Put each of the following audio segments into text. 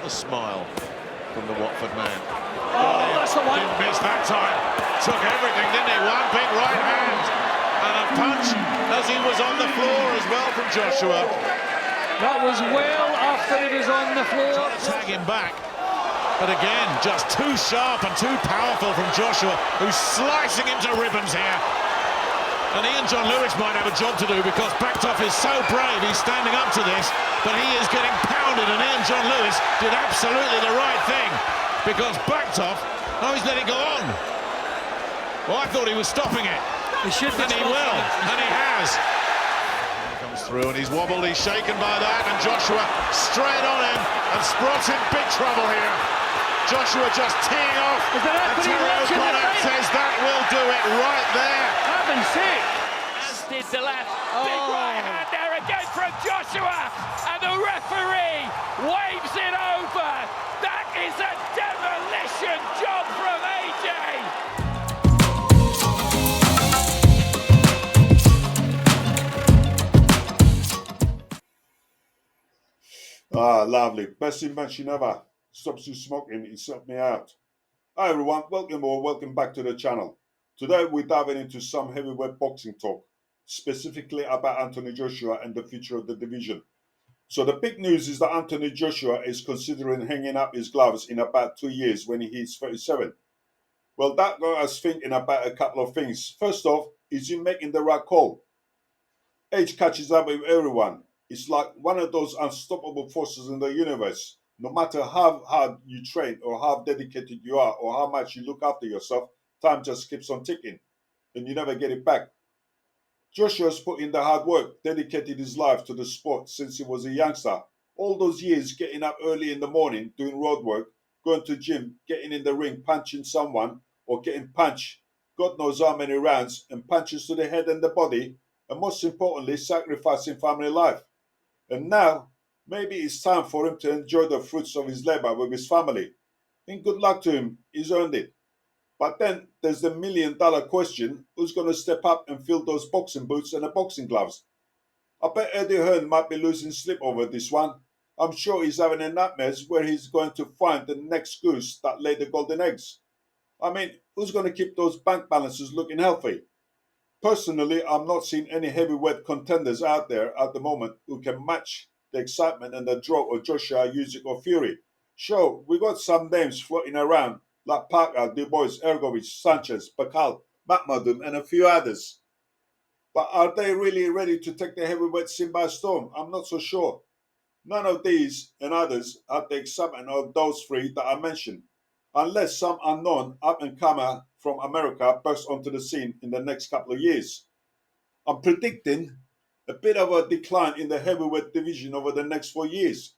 A smile from the Watford man. Oh, that's the one. Didn't miss that time. Took everything, didn't he? One big right hand. And a punch as he was on the floor as well from Joshua. That was well after he was on the floor. Trying to tag him back. But again, just too sharp and too powerful from Joshua, who's slicing him to ribbons here. And Ian John Lewis might have a job to do because Backtoff is so brave, he's standing up to this, but he is getting pounded, and Ian John Lewis did absolutely the right thing because Backtoff, oh, he's letting it go on. Well, I thought he was stopping it. He should be, and he will, and he has. He comes through and he's wobbled, he's shaken by that, and Joshua straight on him, and Sprott's in big trouble here. Joshua just teeing off, and Terry O'Connor says that will do it right there. Heaven's sake. As did the left. Big right hand there again from Joshua, and the referee waves it over. That is a demolition job from AJ. Ah, lovely. Best invention ever. Stops you smoking, it stopped me out. Hi everyone, welcome or welcome back to the channel. Today we're diving into some heavyweight boxing talk, specifically about Anthony Joshua and the future of the division. So the big news is that Anthony Joshua is considering hanging up his gloves in about 2 years when he hits 37. Well, that got us thinking about a couple of things. First off, is he making the right call? Age catches up with everyone. It's like one of those unstoppable forces in the universe. No matter how hard you train or how dedicated you are or how much you look after yourself, time just keeps on ticking and you never get it back. Joshua's put in the hard work, dedicated his life to the sport since he was a youngster. All those years getting up early in the morning, doing road work, going to gym, getting in the ring, punching someone or getting punched, God knows how many rounds, and punches to the head and the body, and most importantly, sacrificing family life. And now, maybe it's time for him to enjoy the fruits of his labor with his family. And good luck to him, he's earned it. But then there's the million-dollar question, who's going to step up and fill those boxing boots and the boxing gloves? I bet Eddie Hearn might be losing sleep over this one. I'm sure he's having a nightmares where he's going to find the next goose that laid the golden eggs. I mean, who's going to keep those bank balances looking healthy? Personally, I'm not seeing any heavyweight contenders out there at the moment who can match the excitement and the draw of Joshua, Usyk or Fury. Sure, we got some names floating around like Parker, Du Bois, Ergovic, Sanchez, Bakal, Makhmadum and a few others. But are they really ready to take the heavyweight scene by storm? I'm not so sure. None of these and others have the excitement of those three that I mentioned, unless some unknown up-and-comer from America bursts onto the scene in the next couple of years. I'm predicting a bit of a decline in the heavyweight division over the next 4 years.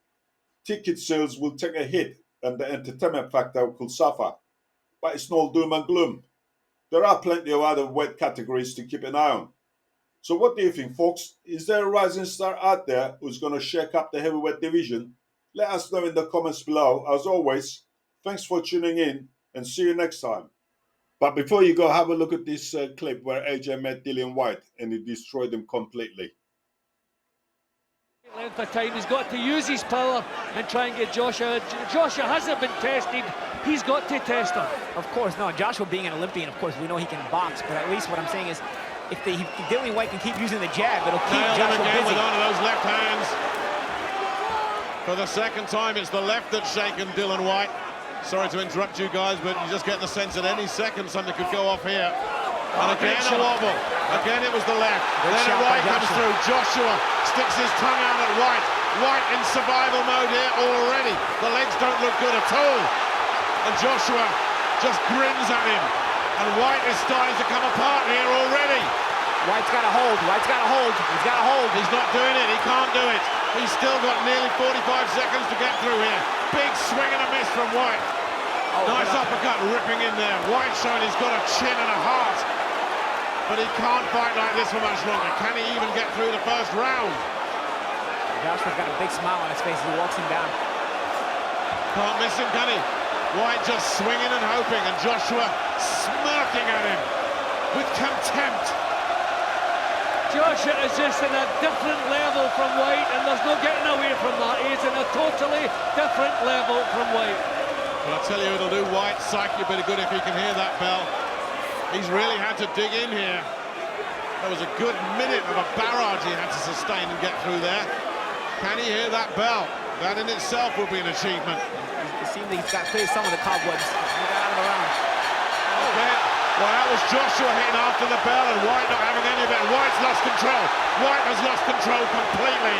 Ticket sales will take a hit and the entertainment factor could suffer. But it's no doom and gloom. There are plenty of other weight categories to keep an eye on. So what do you think, folks? Is there a rising star out there who's going to shake up the heavyweight division? Let us know in the comments below. As always, thanks for tuning in and see you next time. But before you go, have a look at this clip where AJ met Dillian Whyte and he destroyed him completely. Length of time, he's got to use his power and try and get Joshua. Joshua hasn't been tested, he's got to test him. Of course, no, Joshua being an Olympian, of course, we know he can box, but at least what I'm saying is, if Dillian Whyte can keep using the jab, it'll keep Joshua again busy. with one of those left hands. For the second time, it's the left that's shaken Dillian Whyte. Sorry to interrupt you guys, but you just get the sense that any second something could go off here. And again a wobble. Again it was the left. Then a right comes through. Joshua sticks his tongue out at Whyte. Whyte in survival mode here already. The legs don't look good at all. And Joshua just grins at him. And Whyte is starting to come apart here already. Whyte's got a hold. Whyte's got a hold. He's got a hold. He's not doing it. He can't do it. He's still got nearly 45 seconds to get through here. Big swing and a miss from Whyte. Nice uppercut ripping in there. Whyte showing he's got a chin and a heart. But he can't fight like this for much longer. Can he even get through the first round? Joshua's got a big smile on his face as he walks him down. Can't miss him, can he? Whyte just swinging and hoping, and Joshua smirking at him with contempt. Joshua is just in a different level from White, and there's no getting away from that. He's in a totally different level from White. Well, I tell you, it'll do White's psyche a bit of good if he can hear that bell. He's really had to dig in here. There was a good minute of a barrage he had to sustain and get through there. Can he hear that bell? That in itself will be an achievement. It seems like he's got cleared some of the cobwebs. He got out of the round. Okay. Well, that was Joshua hitting after the bell and White not having any of it. White's lost control. White has lost control completely.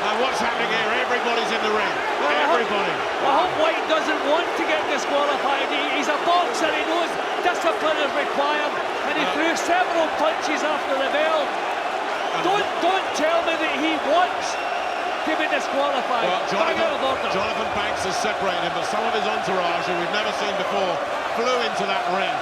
Now what's happening here? Everybody's in the ring. Everybody. I hope White doesn't want to get disqualified. He's a boxer. He knows discipline is required, and he threw several punches after the bell. Don't tell me that he wants to be disqualified. Well, Jonathan Banks has separated him, but some of his entourage, who we've never seen before, flew into that ring.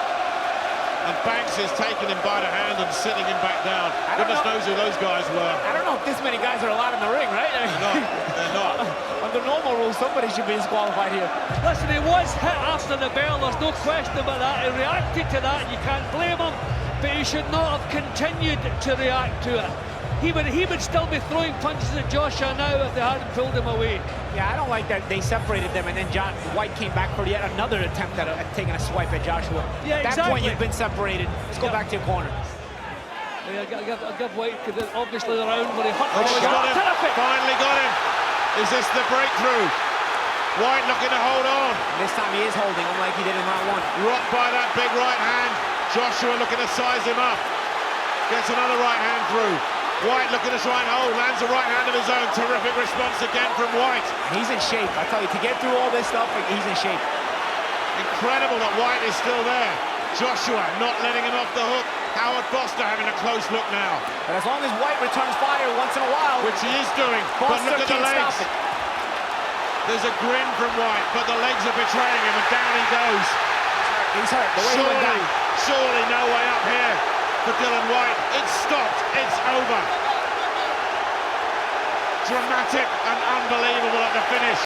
And Banks is taking him by the hand and sitting him back down. Goodness knows who those guys were. I don't know if this many guys are allowed in the ring, right? They're not. Under normal rules, somebody should be disqualified here. Listen, he was hit after the bell, there's no question about that. He reacted to that, you can't blame him, but he should not have continued to react to it. He would still be throwing punches at Joshua now if they hadn't pulled him away. Yeah, I don't like that they separated them, and then White came back for yet another attempt at taking a swipe at Joshua. Yeah, at that point, you've been separated. Let's go back to your corner. Yeah, I'll give White, obviously the round where he hurt Oh, he's got him. Terrific. Finally got him. Is this the breakthrough? White looking to hold on. And this time he is holding, unlike he did in round one. Rocked by that big right hand. Joshua looking to size him up. Gets another right hand through. White looking to try and hold, lands a right hand of his own. Terrific response again from White. He's in shape. I tell you, to get through all this stuff, he's in shape. Incredible that White is still there. Joshua not letting him off the hook. Howard Foster having a close look now. But as long as White returns fire once in a while, which he is doing, but look at the legs. There's a grin from White, but the legs are betraying him, and down he goes. He's hurt. The way he went down. Surely no way up here for Dylan White. It's stopped. It's over. Dramatic and unbelievable at the finish.